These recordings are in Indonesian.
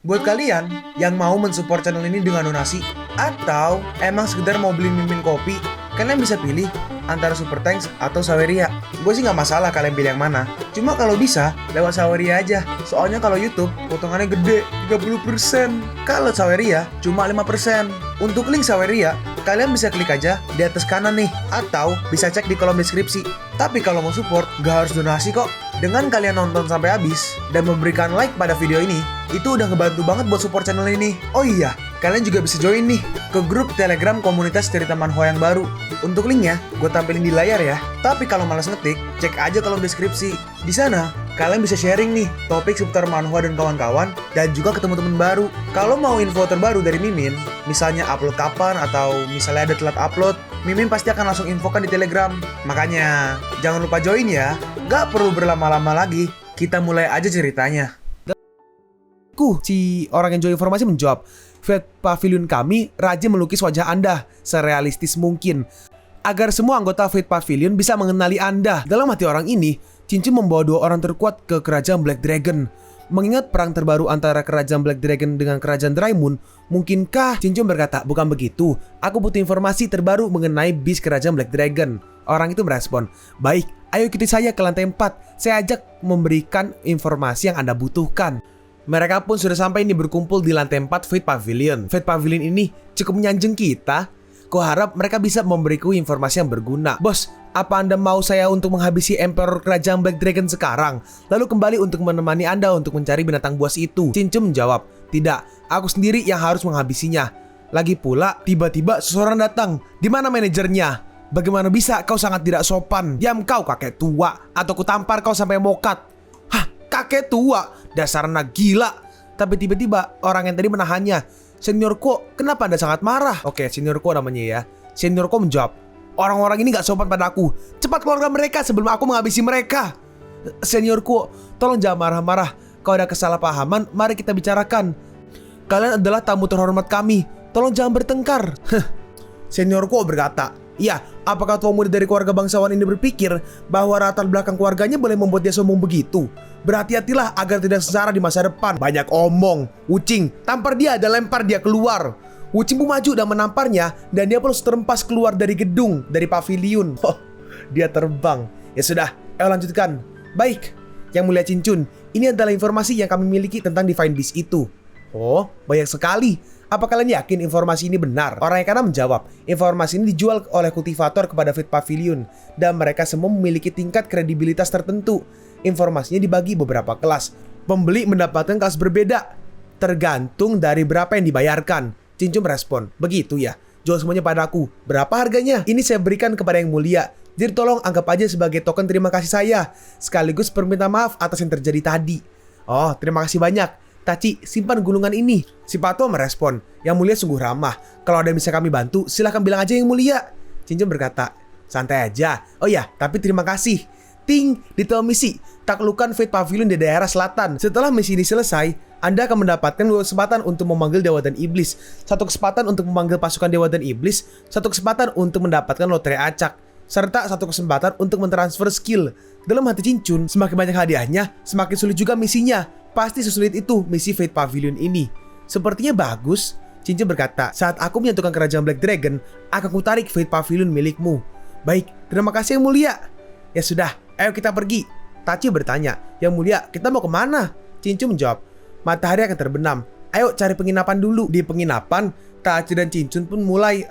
Buat kalian yang mau mensupport channel ini dengan donasi atau emang sekedar mau beli mimin kopi, kalian bisa pilih antara Super Thanks atau Saweria. Gue sih nggak masalah kalian pilih yang mana. Cuma kalau bisa lewat Saweria aja. Soalnya kalau YouTube potongannya gede 30%. Kalau Saweria cuma 5%. Untuk link Saweria kalian bisa klik aja di atas kanan nih, atau bisa cek di kolom deskripsi. Tapi kalau mau support gak harus donasi kok. Dengan kalian nonton sampai habis dan memberikan like pada video ini, itu udah ngebantu banget buat support channel ini. Oh iya, kalian juga bisa join nih ke grup Telegram komunitas cerita manhwa yang baru. Untuk linknya gue tampilin di layar ya. Tapi kalau malas ngetik, cek aja kolom deskripsi. Di sana kalian bisa sharing nih topik seputar manhwa dan kawan-kawan, dan juga ketemu teman baru. Kalau mau info terbaru dari Mimin, misalnya upload kapan atau misalnya ada telat upload, Mimin pasti akan langsung infokan di Telegram. Makanya jangan lupa join ya. Gak perlu berlama-lama lagi, kita mulai aja ceritanya. Si orang yang jual informasi menjawab, Fate Pavilion kami rajin melukis wajah Anda serealistis mungkin, agar semua anggota Fate Pavilion bisa mengenali Anda. Dalam hati orang ini, Cincin membawa 2 orang terkuat ke kerajaan Black Dragon. Mengingat perang terbaru antara kerajaan Black Dragon dengan kerajaan Dry Moon, mungkinkah Cincin berkata, bukan begitu, aku butuh informasi terbaru mengenai bis kerajaan Black Dragon. Orang itu merespon, baik, ayo ikuti saya ke lantai 4, saya ajak memberikan informasi yang Anda butuhkan. Mereka pun sudah sampai ini berkumpul di lantai 4 Fate Pavilion. Fate Pavilion ini cukup menyanjung kita. Kuharap mereka bisa memberiku informasi yang berguna. Bos, apa Anda mau saya untuk menghabisi Emperor Kerajaan Black Dragon sekarang, lalu kembali untuk menemani Anda untuk mencari binatang buas itu? Cincin menjawab, tidak, aku sendiri yang harus menghabisinya. Lagi pula, tiba-tiba seseorang datang. Di mana manajernya? Bagaimana bisa kau sangat tidak sopan? Diam kau kakek tua, atau ku tampar kau sampai mokat. Hah, kakek tua? Dasar anak gila. Tapi tiba-tiba orang yang tadi menahannya. Seniorku, kenapa Anda sangat marah? Oke, seniorku namanya ya. Seniorku menjawab, orang-orang ini gak sopan pada aku. Cepat keluarkan mereka sebelum aku menghabisi mereka. Seniorku, tolong jangan marah-marah. Kalau ada kesalahpahaman, mari kita bicarakan. Kalian adalah tamu terhormat kami. Tolong jangan bertengkar. Seniorku berkata, iya, apakah tua muda dari keluarga bangsawan ini berpikir bahwa latar belakang keluarganya boleh membuat dia sombong begitu? Berhati-hatilah agar tidak sengsara di masa depan. Banyak omong. Wucing, tampar dia dan lempar dia keluar. Wucing pun maju dan menamparnya, dan dia pun terempas keluar dari gedung, dari pavilion. Oh, dia terbang. Ya sudah, ayo lanjutkan. Baik, Yang Mulia Cincun, ini adalah informasi yang kami miliki tentang Divine Beast itu. Oh, banyak sekali. Apa kalian yakin informasi ini benar? Orang yang kanan menjawab, informasi ini dijual oleh kultivator kepada Fate Pavilion, dan mereka semua memiliki tingkat kredibilitas tertentu. Informasinya dibagi beberapa kelas. Pembeli mendapatkan kelas berbeda, tergantung dari berapa yang dibayarkan. Cincun merespon, begitu ya, jual semuanya padaku. Berapa harganya? Ini saya berikan kepada Yang Mulia. Jadi tolong anggap aja sebagai token terima kasih saya, sekaligus permintaan maaf atas yang terjadi tadi. Oh, terima kasih banyak. Tachi, simpan gulungan ini. Si Pato merespon, Yang Mulia sungguh ramah. Kalau ada yang bisa kami bantu, silahkan bilang aja Yang Mulia. Cincin berkata, santai aja. Oh ya, tapi terima kasih. Ting, detail misi, taklukkan Fate Pavilion di daerah selatan. Setelah misi ini selesai, Anda akan mendapatkan 2 kesempatan untuk memanggil Dewa dan Iblis, 1 kesempatan untuk memanggil pasukan Dewa dan Iblis, 1 kesempatan untuk mendapatkan lotre acak, serta 1 kesempatan untuk mentransfer skill. Dalam hati Cincun, semakin banyak hadiahnya, semakin sulit juga misinya. Pasti sesulit itu misi Fate Pavilion ini. Sepertinya bagus. Cincin berkata, saat aku menyentuhkan kerajaan Black Dragon, akan kutarik Fate Pavilion milikmu. Baik, terima kasih Yang Mulia. Ya sudah, ayo kita pergi. Tachi bertanya, Yang Mulia, kita mau kemana? Cincun menjawab, matahari akan terbenam. Ayo cari penginapan dulu. Di penginapan, Tachi dan Cincun pun mulai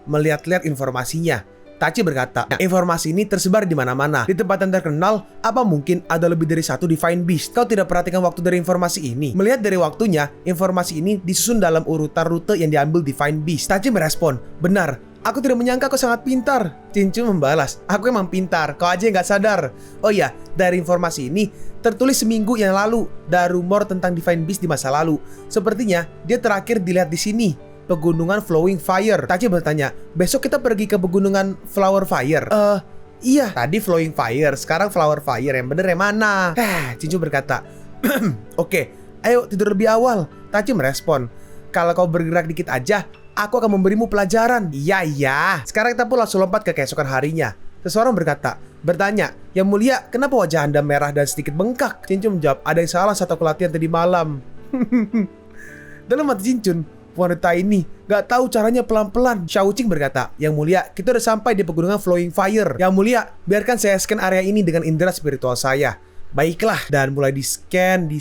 melihat-lihat informasinya. Tachi berkata, informasi ini tersebar di mana-mana. Di tempat yang terkenal, apa mungkin ada lebih dari 1 Divine Beast? Kau tidak perhatikan waktu dari informasi ini? Melihat dari waktunya, informasi ini disusun dalam urutan rute yang diambil Divine Beast. Tachi merespon, benar. Aku tidak menyangka kau sangat pintar. Cincun membalas, aku emang pintar, kau aja yang gak sadar. Oh iya, dari informasi ini tertulis seminggu yang lalu. Ada rumor tentang Divine Beast di masa lalu. Sepertinya dia terakhir dilihat di sini, Pegunungan Flowing Fire. Tachi bertanya, besok kita pergi ke Pegunungan Flower Fire? Iya, tadi Flowing Fire, sekarang Flower Fire. Yang bener yang mana? Cincun berkata, oke, ayo tidur lebih awal. Tachi merespon, kalau kau bergerak dikit aja, aku akan memberimu pelajaran. Iya. Sekarang kita pun langsung lompat ke keesokan harinya. Seseorang bertanya, Yang Mulia, kenapa wajah Anda merah dan sedikit bengkak? Cincun menjawab, ada yang salah saat aku latihan tadi malam. Dalam hati Cincun, wanita ini gak tahu caranya pelan-pelan. Xiao Qing berkata, "Yang mulia, kita udah sampai di pegunungan Flowing Fire. Yang mulia, biarkan saya scan area ini dengan indera spiritual saya." Baiklah, dan mulai di-scan.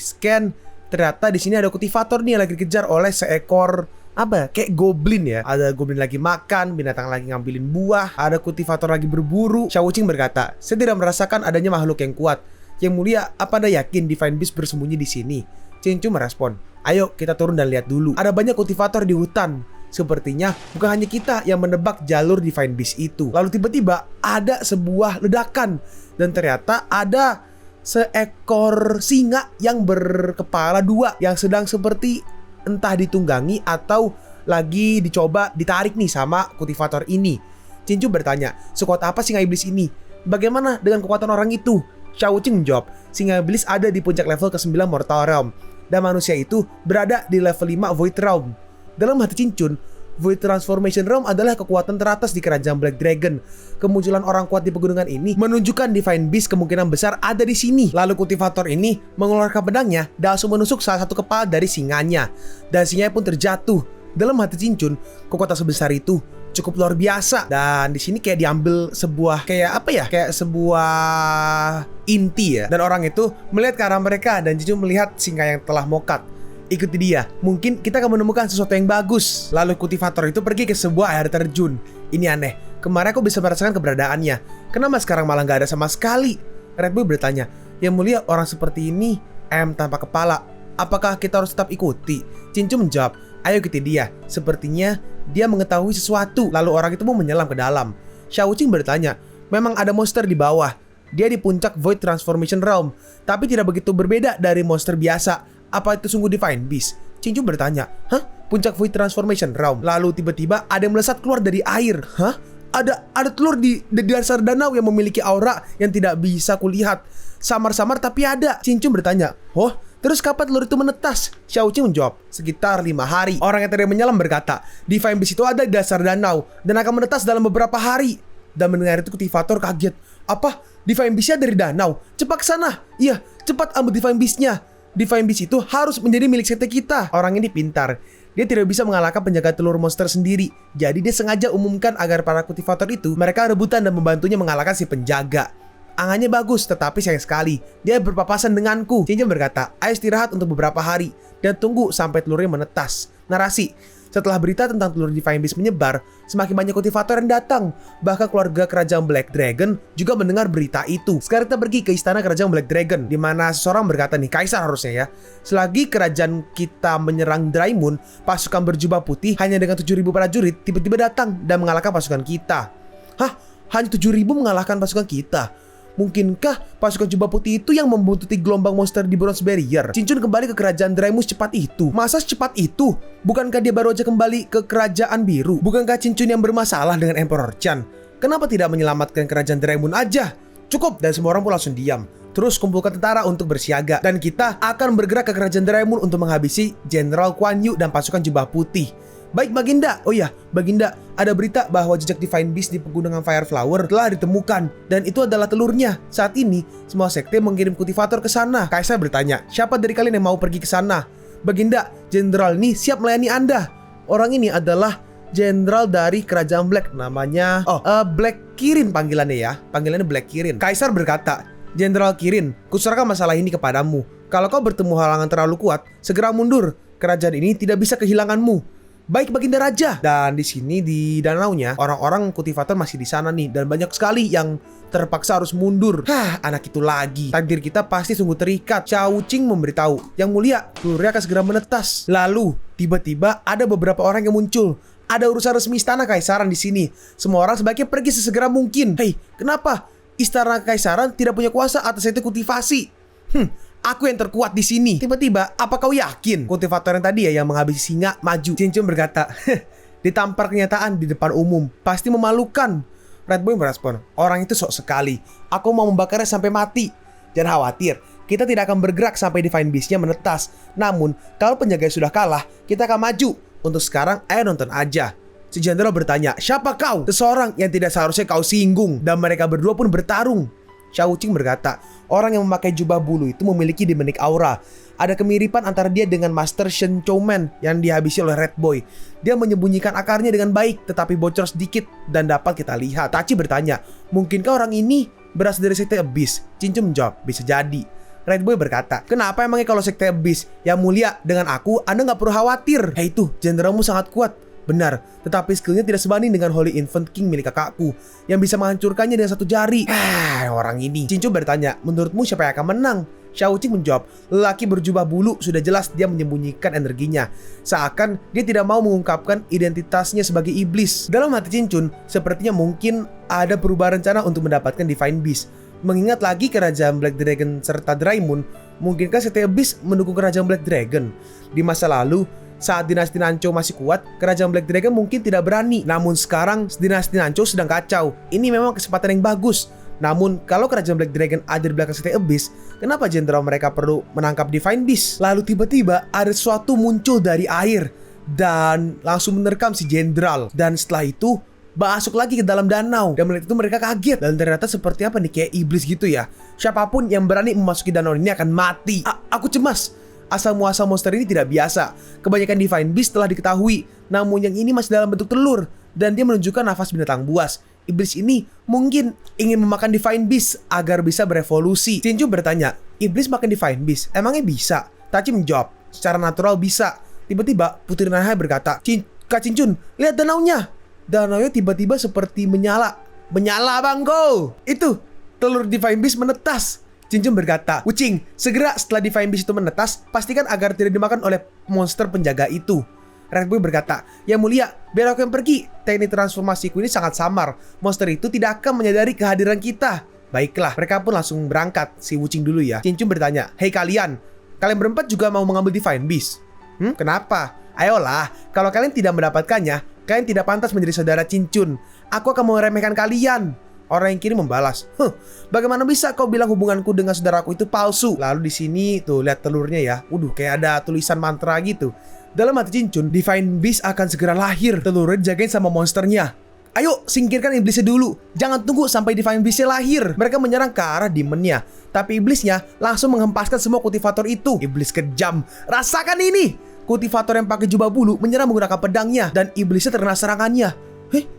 Ternyata di sini ada kultivator nih yang lagi dikejar oleh seekor kayak goblin ya. Ada goblin lagi makan, binatang lagi ngambilin buah, ada kultivator lagi berburu. Xiao Qing berkata, "Saya tidak merasakan adanya makhluk yang kuat. Yang mulia, apa Anda yakin Divine Beast bersembunyi di sini?" Cincun merespon, "Ayo kita turun dan lihat dulu. Ada banyak kultivator di hutan. Sepertinya bukan hanya kita yang menebak jalur Divine Beast itu." Lalu tiba-tiba ada sebuah ledakan, dan ternyata ada seekor singa yang berkepala dua yang sedang seperti entah ditunggangi atau lagi dicoba ditarik nih sama kultivator ini. Cincun bertanya, "Sekuat apa singa iblis ini? Bagaimana dengan kekuatan orang itu?" Xiao Qing menjawab, "Singa iblis ada di puncak level ke-9 Mortal Realm, dan manusia itu berada di level 5 Void Realm." Dalam hati Cincun, Void Transformation Realm adalah kekuatan teratas di kerajaan Black Dragon. Kemunculan orang kuat di pegunungan ini menunjukkan Divine Beast kemungkinan besar ada di sini. Lalu kultivator ini mengeluarkan pedangnya dan langsung menusuk salah satu kepala dari singanya, dan singanya pun terjatuh. Dalam hati Cincun, kekuatan sebesar itu cukup luar biasa. Dan di sini kayak diambil sebuah kayak sebuah inti ya. Dan orang itu melihat ke arah mereka, dan Cincun melihat singa yang telah mokat. "Ikuti dia, mungkin kita akan menemukan sesuatu yang bagus." Lalu kultivator itu pergi ke sebuah air terjun. Ini aneh, kemarin aku bisa merasakan keberadaannya, kenapa sekarang malah gak ada sama sekali? Red Boy bertanya, "Yang mulia, orang seperti ini ayam tanpa kepala. Apakah kita harus tetap ikuti?" Cincun menjawab, "Ayo ikuti dia, sepertinya dia mengetahui sesuatu." Lalu orang itu pun menyelam ke dalam. Xiao Qing bertanya, "Memang ada monster di bawah. Dia di puncak Void Transformation Realm, tapi tidak begitu berbeda dari monster biasa. Apa itu sungguh Divine Beast?" Cincun bertanya, "Hah? Puncak Void Transformation Realm?" Lalu tiba-tiba ada yang melesat keluar dari air. "Hah? Ada telur di dasar danau yang memiliki aura yang tidak bisa kulihat. Samar-samar tapi ada." Cincun bertanya, "Oh, terus kapan telur itu menetas?" Xiao Qing menjawab, "Sekitar 5 hari. Orang yang tadi menyelam berkata, Divine Beast itu ada di dasar danau dan akan menetas dalam beberapa hari." Dan mendengar itu kultivator kaget. "Apa? Divine Beast-nya dari danau? Cepat ke sana." "Iya, cepat ambil Divine Beast-nya. Divine Beast itu harus menjadi milik sekte kita." Orang ini pintar. Dia tidak bisa mengalahkan penjaga telur monster sendiri. Jadi dia sengaja umumkan agar para kultivator itu mereka rebutan dan membantunya mengalahkan si penjaga. Angannya bagus, tetapi sayang sekali dia berpapasan denganku. Cincin berkata, "Ayo istirahat untuk beberapa hari dan tunggu sampai telurnya menetas." Narasi: setelah berita tentang telur Divine Beast menyebar, semakin banyak kultivator yang datang. Bahkan keluarga kerajaan Black Dragon juga mendengar berita itu. Sekarang kita pergi ke istana kerajaan Black Dragon, di mana seseorang berkata nih, kaisar harusnya ya, "Selagi kerajaan kita menyerang Dry Moon, pasukan berjubah putih hanya dengan 7.000 prajurit tiba-tiba datang dan mengalahkan pasukan kita." "Hah? Hanya 7.000 mengalahkan pasukan kita? Mungkinkah pasukan jubah putih itu yang membuntuti gelombang monster di Bronze Barrier?" Cincun kembali ke kerajaan Dry Moon secepat itu. Masa secepat itu? Bukankah dia baru aja kembali ke kerajaan biru? Bukankah Cincun yang bermasalah dengan Emperor Chan? Kenapa tidak menyelamatkan kerajaan Dry Moon aja? Cukup. Dan semua orang pun langsung diam. Terus kumpulkan tentara untuk bersiaga, dan kita akan bergerak ke kerajaan Dry Moon untuk menghabisi Jenderal Kuan Yu dan pasukan jubah putih. "Baik Baginda." "Oh iya, Baginda, ada berita bahwa jejak Divine Beast di pegunungan Fireflower telah ditemukan, dan itu adalah telurnya. Saat ini, semua sekte mengirim kultivator ke sana." Kaisar bertanya, "Siapa dari kalian yang mau pergi ke sana?" "Baginda, jenderal ini siap melayani Anda." Orang ini adalah jenderal dari kerajaan Black, namanya Black Kirin panggilannya ya. Panggilannya Black Kirin. Kaisar berkata, "Jenderal Kirin, kuserahkan masalah ini kepadamu. Kalau kau bertemu halangan terlalu kuat, segera mundur. Kerajaan ini tidak bisa kehilanganmu." "Baik Baginda Raja." Dan di sini di danaunya orang-orang kultivator masih di sana nih, dan banyak sekali yang terpaksa harus mundur. Anak itu lagi. Takdir kita pasti sungguh terikat. Xiao Qing memberitahu, "Yang mulia, telurnya akan segera menetas." Lalu tiba-tiba ada beberapa orang yang muncul. Ada urusan resmi istana kaisaran di sini. Semua orang sebaiknya pergi sesegera mungkin. "Hei, kenapa? Istana kaisaran tidak punya kuasa atas sekte kultivasi." "Aku yang terkuat di sini." Tiba-tiba, "Apa kau yakin?" Kultivator yang tadi ya yang menghabisi singa maju. Cincin berkata, "Ditampar kenyataan di depan umum pasti memalukan." Red Boy merespon, "Orang itu sok sekali. Aku mau membakarnya sampai mati." "Jangan khawatir, kita tidak akan bergerak sampai Divine Beast-nya menetas. Namun, kalau penjaga sudah kalah, kita akan maju. Untuk sekarang, ayo nonton aja." Si jenderal bertanya, "Siapa kau?" "Seseorang yang tidak seharusnya kau singgung." Dan mereka berdua pun bertarung. Xiao Wuqing berkata, orang yang memakai jubah bulu itu memiliki demonic aura. Ada kemiripan antara dia dengan Master Shen Chouman yang dihabisi oleh Red Boy. Dia menyembunyikan akarnya dengan baik, tetapi bocor sedikit dan dapat kita lihat. Tachi bertanya, mungkinkah orang ini berasal dari sekte Abyss? Cincu menjawab, bisa jadi. Red Boy berkata, kenapa emangnya kalau sekte Abyss? Yang mulia, dengan aku, Anda nggak perlu khawatir. Hei itu, jenderalmu sangat kuat. Benar, tetapi skillnya tidak sebanding dengan Holy Infant King milik kakakku yang bisa menghancurkannya dengan satu jari. Orang ini. Cincu bertanya, menurutmu siapa yang akan menang? Xiao Wuqing menjawab, lelaki berjubah bulu sudah jelas dia menyembunyikan energinya. Seakan dia tidak mau mengungkapkan identitasnya sebagai iblis. Dalam hati Cincun, sepertinya mungkin ada perubahan rencana untuk mendapatkan Divine Beast. Mengingat lagi kerajaan Black Dragon serta Dry Moon, mungkinkah sekte Abyss mendukung kerajaan Black Dragon? Di masa lalu, saat dinasti Nanchou masih kuat, kerajaan Black Dragon mungkin tidak berani. Namun sekarang dinasti Nanchou sedang kacau. Ini memang kesempatan yang bagus. Namun kalau kerajaan Black Dragon ada di belakang sekte Abyss, kenapa jenderal mereka perlu menangkap Divine Beast? Lalu tiba-tiba ada sesuatu muncul dari air dan langsung menerkam si jenderal. Dan setelah itu masuk lagi ke dalam danau. Dan melihat itu mereka kaget. Dan ternyata seperti apa nih, kayak iblis gitu ya. Siapapun yang berani memasuki danau ini akan mati. Aku cemas. Asal-muasal monster ini tidak biasa. Kebanyakan Divine Beast telah diketahui, namun yang ini masih dalam bentuk telur. Dan dia menunjukkan nafas binatang buas. Iblis ini mungkin ingin memakan Divine Beast agar bisa berevolusi. Cincu bertanya, iblis makan Divine Beast? Emangnya bisa? Tachi menjawab, secara natural bisa. Tiba-tiba Putri Nahai berkata, Kak Cincun, lihat danaunya. Danaunya tiba-tiba seperti menyala. Menyala bangko. Itu, telur Divine Beast menetas. Cincun berkata, Wuqing, segera setelah Divine Beast itu menetas, pastikan agar tidak dimakan oleh monster penjaga itu. Red Boy berkata, yang mulia, biar aku yang pergi. Teknik transformasiku ini sangat samar. Monster itu tidak akan menyadari kehadiran kita. Baiklah, mereka pun langsung berangkat. Si Wuqing dulu ya. Cincun bertanya, hei kalian berempat juga mau mengambil Divine Beast? Kenapa? Ayolah, kalau kalian tidak mendapatkannya, kalian tidak pantas menjadi saudara Cincun. Aku akan meremehkan kalian. Orang yang kiri membalas, bagaimana bisa kau bilang hubunganku dengan saudaraku itu palsu? Lalu di sini tuh lihat telurnya ya. Kayak ada tulisan mantra gitu. Dalam hati Cincun, Divine Beast akan segera lahir. Telurnya dijagain sama monsternya. Ayo, singkirkan iblisnya dulu. Jangan tunggu sampai Divine Beastnya lahir. Mereka menyerang ke arah demonnya. Tapi iblisnya langsung menghempaskan semua kultivator itu. Iblis kejam. Rasakan ini. Kultivator yang pakai jubah bulu menyerang menggunakan pedangnya. Dan iblisnya terkena serangannya.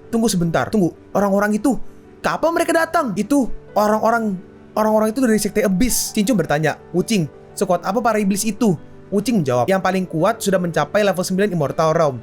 Tunggu sebentar. Tunggu, orang-orang itu kapan mereka datang? Itu orang-orang itu dari sekte Abyss. Cincun bertanya, Wuqing, sekuat apa para iblis itu? Wuqing menjawab, yang paling kuat sudah mencapai level 9 Immortal Realm.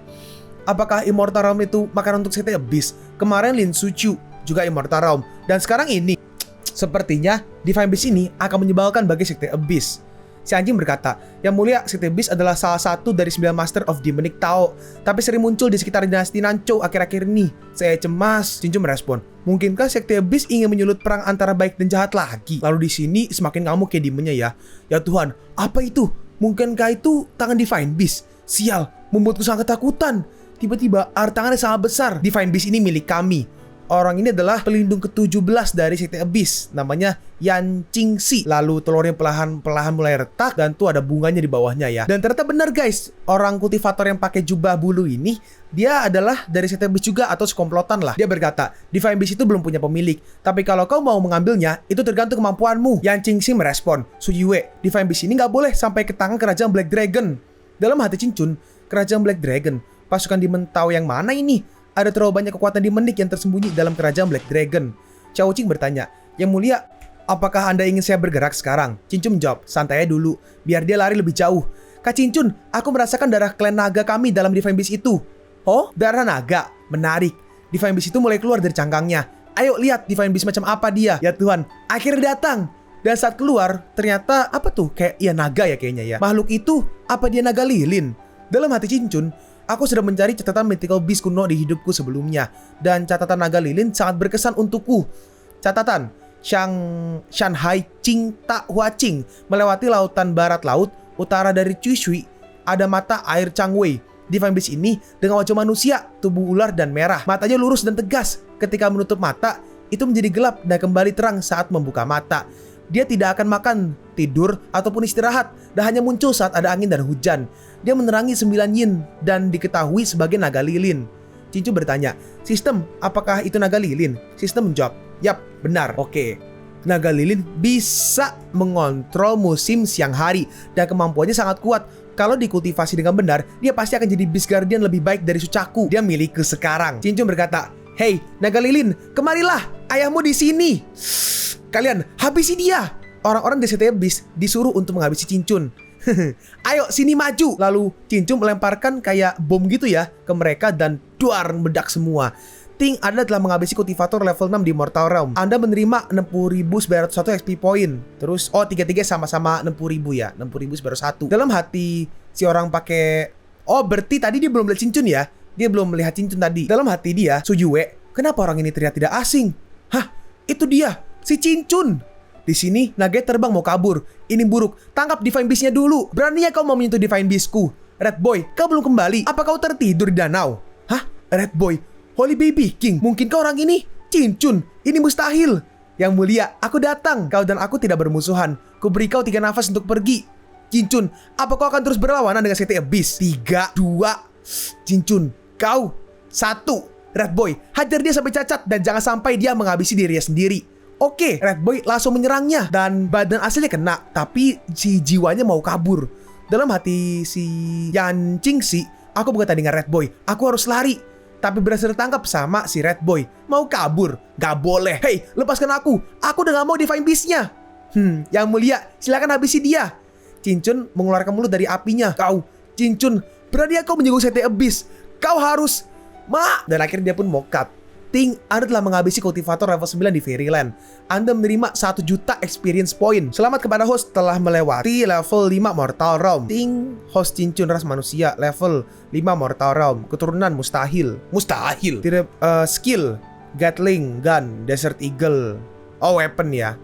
Apakah Immortal Realm itu makanan untuk sekte Abyss? Kemarin Lin Suchu juga Immortal Realm. Dan sekarang ini. Sepertinya Divine Beast ini akan menyebalkan bagi sekte Abyss. Si anjing berkata, yang mulia, sekte Abyss adalah salah satu dari 9 Master of Demonic Tao, tapi sering muncul di sekitar dinasti Nanchou akhir-akhir ini. Saya cemas. Cincun merespon, mungkinkah sekte Abyss ingin menyulut perang antara baik dan jahat lagi? Lalu di sini semakin ngamuk kayak demonnya ya. Ya Tuhan, apa itu? Mungkinkah itu tangan Divine Beast? Sial, membuatku sangat ketakutan. Tiba-tiba air tangannya sangat besar. Divine Beast ini milik kami. Orang ini adalah pelindung ke-17 dari sekte Abyss. Namanya Yan Qingxi. Lalu telurnya perlahan mulai retak. Dan tuh ada bunganya di bawahnya ya. Dan ternyata benar guys. Orang kultivator yang pakai jubah bulu ini, dia adalah dari sekte Abyss juga atau sekomplotan lah. Dia berkata, Divine Beast itu belum punya pemilik. Tapi kalau kau mau mengambilnya, itu tergantung kemampuanmu. Yan Qingxi merespon, Su Yue, Divine Beast ini gak boleh sampai ke tangan kerajaan Black Dragon. Dalam hati Cincun, kerajaan Black Dragon, pasukan Demon Tao yang mana ini? Ada terlalu banyak kekuatan demonik yang tersembunyi dalam kerajaan Black Dragon. Xiao Wuqing bertanya, yang mulia, apakah Anda ingin saya bergerak sekarang? Cincun menjawab, santai aja dulu, biar dia lari lebih jauh. Kak Cincun, aku merasakan darah klan naga kami dalam Divine Beast itu. Oh, darah naga? Menarik. Divine Beast itu mulai keluar dari cangkangnya. Ayo lihat Divine Beast macam apa dia. Ya Tuhan, akhirnya datang. Dan saat keluar, ternyata apa tuh? Kayak naga ya kayaknya ya. Makhluk itu, apa dia naga lilin? Dalam hati Cincun, aku sudah mencari catatan mythical beast kuno di hidupku sebelumnya. Dan catatan naga lilin sangat berkesan untukku. Catatan, Shanghai Qing Ta Hua Qing melewati lautan barat laut, utara dari Cushui, ada mata air Changwei. Divine Beast ini dengan wajah manusia, tubuh ular dan merah. Matanya lurus dan tegas. Ketika menutup mata, itu menjadi gelap dan kembali terang saat membuka mata. Dia tidak akan makan, tidur, ataupun istirahat, dan hanya muncul saat ada angin dan hujan. Dia menerangi 9 yin dan diketahui sebagai naga lilin. Cincu bertanya, sistem, apakah itu naga lilin? Sistem menjawab, yap, benar, oke. Naga lilin bisa mengontrol musim siang hari dan kemampuannya sangat kuat. Kalau dikultivasi dengan benar, dia pasti akan jadi Beast Guardian lebih baik dari Sucaku. Dia milikku sekarang. Cincun berkata, "Hei, naga lilin, kemarilah. Ayahmu di sini. Kalian habisi dia." Orang-orang di CT Beast disuruh untuk menghabisi Cincun. Ayo sini maju. Lalu Cincun melemparkan kayak bom gitu ya ke mereka dan duar meledak semua. Ting, Anda telah menghabisi kultivator level 6 di Mortal Realm. Anda menerima 60.901 XP point. Terus tiga-tiga sama-sama 60.000 ya. 60.901. Dalam hati si orang pakai berarti tadi dia belum melihat Cincun ya. Dia belum melihat Cincun tadi. Dalam hati dia, Sujue, kenapa orang ini terlihat tidak asing? Hah, itu dia, si Cincun. Di sini, Nugget terbang mau kabur. Ini buruk. Tangkap Divine Beast-nya dulu. Beraninya kau mau menyentuh Divine Beast-ku? Red Boy, kau belum kembali. Apa kau tertidur di danau? Hah? Red Boy, Holy Baby King. Mungkinkah orang ini Cincun? Ini mustahil. Yang mulia, aku datang. Kau dan aku tidak bermusuhan. Kuberi kau 3 nafas untuk pergi. Cincun, apa kau akan terus berlawanan dengan CT Abyss? 3, 2, Cincun, kau 1. Red Boy, hajar dia sampai cacat dan jangan sampai dia menghabisi dirinya sendiri. Oke, Red Boy langsung menyerangnya dan badan aslinya kena, tapi si jiwanya mau kabur. Dalam hati si Yancing sih, aku berkata dengan Red Boy, aku harus lari. Tapi berhasil tertangkap sama si Red Boy. Mau kabur? Gak boleh. Hei, lepaskan aku. Aku udah gak mau Divine Beast-nya. Yang mulia, silakan habisi dia. Cincun mengeluarkan mulut dari apinya. Kau, Cincun, berani kau menyinggung CT Abyss. Kau harus... Dan akhirnya dia pun mau cut. Ting, Anda telah menghabisi kultivator level 9 di Fairyland. Anda menerima 1 juta experience point. Selamat kepada host telah melewati level 5 Mortal Realm. Ting, host Cincun ras manusia level 5 Mortal Realm. Keturunan mustahil. Mustahil. Tidak skill Gatling Gun, Desert Eagle. Weapon ya.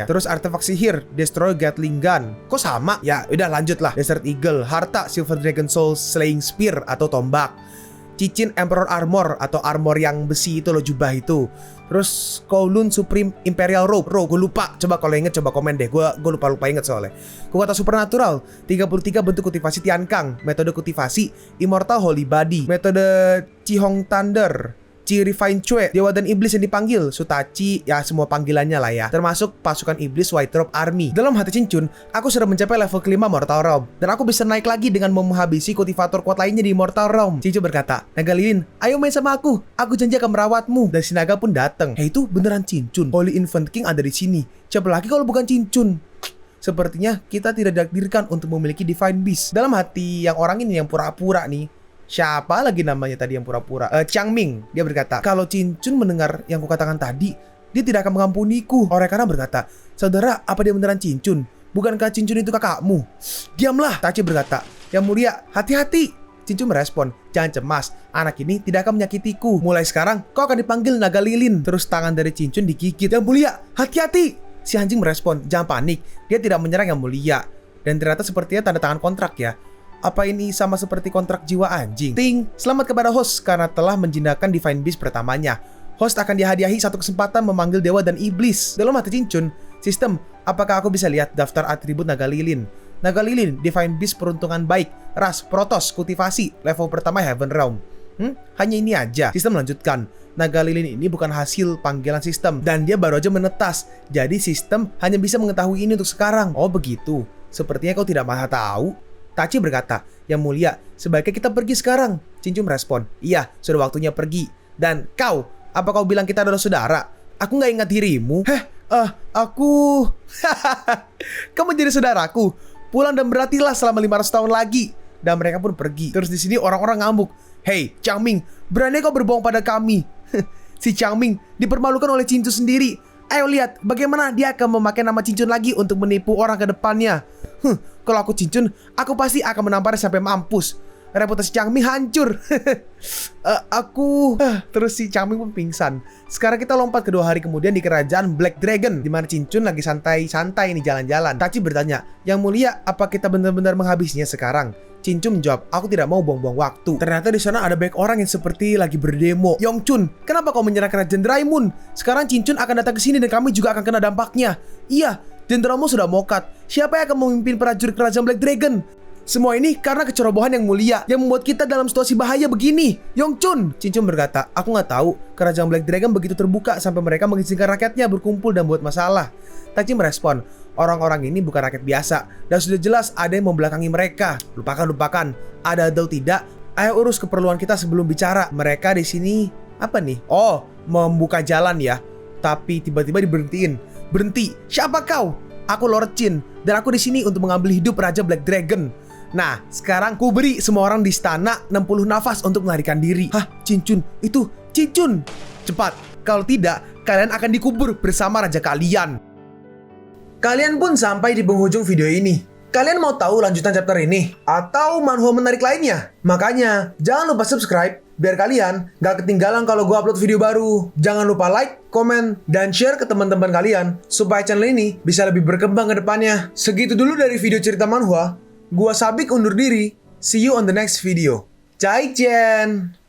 Terus artefak sihir, Destroy Gatling Gun. Kok sama? Ya, udah lanjut lah. Desert Eagle, harta Silver Dragon Soul Slaying Spear atau tombak. Cincin Emperor Armor atau armor yang besi itu loh, jubah itu. Terus Kowloon Supreme Imperial Robe. Gue lupa. Coba kalau inget coba komen deh. Gue lupa inget soalnya. Kekuatan supernatural 33 bentuk kultivasi Tiankang. Metode kultivasi Immortal Holy Body. Metode Chihong Thunder, Chi Refine Chue, Dewa dan Iblis yang dipanggil Sutachi, ya semua panggilannya lah ya, termasuk pasukan Iblis White Robe Army. Dalam hati Cincun, aku sudah mencapai level ke-5 Mortal Realm, dan aku bisa naik lagi dengan menghabisi kultivator kuat lainnya di Mortal Realm. Cincun berkata, Naga Lilin, ayo main sama aku janji akan merawatmu. Dan si naga pun datang. Hei, itu beneran Cincun. Holy Infant King ada di sini. Siapa lagi kalau bukan Cincun? Sepertinya kita tidak ditakdirkan untuk memiliki Divine Beast. Dalam hati yang orang ini yang pura-pura nih, siapa lagi namanya tadi yang pura-pura? Changming. Dia berkata, kalau Cincun mendengar yang kukatakan tadi, dia tidak akan mengampuniku. Orekana berkata, saudara, apa dia beneran Cincun? Bukankah Cincun itu kakakmu? Diamlah, Tachi berkata. Yang mulia, hati-hati. Cincun merespon, jangan cemas, anak ini tidak akan menyakitiku. Mulai sekarang, kau akan dipanggil Naga Lilin. Terus tangan dari Cincun digigit. Yang mulia, hati-hati. Si anjing merespon, jangan panik. Dia tidak menyerang Yang Mulia. Dan ternyata sepertinya tanda tangan kontrak ya. Apa ini sama seperti kontrak jiwa anjing? Ting, selamat kepada host karena telah menjinakkan Divine Beast pertamanya. Host akan dihadiahi 1 kesempatan memanggil dewa dan iblis. Dalam hati Cincun, sistem, apakah aku bisa lihat daftar atribut Naga Lilin? Naga Lilin, Divine Beast peruntungan baik, ras, protos, kultivasi, level pertama Heaven Realm. Hanya ini aja. Sistem melanjutkan, Naga Lilin ini bukan hasil panggilan sistem, dan dia baru aja menetas. Jadi sistem hanya bisa mengetahui ini untuk sekarang. Oh begitu, sepertinya kau tidak maha tahu. Tachi berkata, Yang Mulia, sebaiknya kita pergi sekarang. Cincun merespon, iya, sudah waktunya pergi. Dan kau, apa kau bilang kita adalah saudara? Aku gak ingat dirimu. Aku... Kamu jadi saudaraku. Pulang dan berlatihlah selama 500 tahun lagi. Dan mereka pun pergi. Terus di sini orang-orang ngamuk. Hei, Changming, berani kau berbohong pada kami? Si Changming dipermalukan oleh Cincun sendiri. Ayo lihat bagaimana dia akan memakai nama Cincun lagi untuk menipu orang ke depannya. Kalau aku Cincun, aku pasti akan menamparnya sampai mampus. Reputasi Changming hancur. Terus si Changming pun pingsan. Sekarang kita lompat ke 2 hari kemudian di kerajaan Black Dragon, di mana Cincun lagi santai-santai nih jalan-jalan. Tachi bertanya, Yang Mulia, apa kita benar-benar menghabisinya sekarang? Cincun menjawab, aku tidak mau buang-buang waktu. Ternyata di sana ada banyak orang yang seperti lagi berdemo. Yongchun, kenapa kau menyerang kerajaan Draimon? Sekarang Cincun akan datang ke sini dan kami juga akan kena dampaknya. Iya, Jenderalmu sudah mokat. Siapa yang akan memimpin prajurit kerajaan Black Dragon? Semua ini karena kecerobohan yang mulia yang membuat kita dalam situasi bahaya begini. Yongchun, Cincun berkata, aku nggak tahu kerajaan Black Dragon begitu terbuka sampai mereka mengizinkan rakyatnya berkumpul dan buat masalah. Tachi merespon, orang-orang ini bukan rakyat biasa dan sudah jelas ada yang membelakangi mereka. Lupakan. Ada atau tidak, ayo urus keperluan kita sebelum bicara. Mereka di sini apa nih? Oh, membuka jalan ya. Tapi tiba-tiba diberhentiin. Berhenti. Siapa kau? Aku Lord Qin dan aku di sini untuk mengambil hidup Raja Black Dragon. Nah, sekarang ku beri semua orang di istana 60 nafas untuk melarikan diri. Hah, Cincun, itu Cincun. Cepat, kalau tidak, kalian akan dikubur bersama raja kalian. Kalian pun sampai di penghujung video ini. Kalian mau tahu lanjutan chapter ini? Atau manhwa menarik lainnya? Makanya, jangan lupa subscribe, biar kalian gak ketinggalan kalau gue upload video baru. Jangan lupa like, komen, dan share ke teman-teman kalian, supaya channel ini bisa lebih berkembang ke depannya. Segitu dulu dari video cerita manhwa. Gua Sabik undur diri. See you on the next video. Zaijian.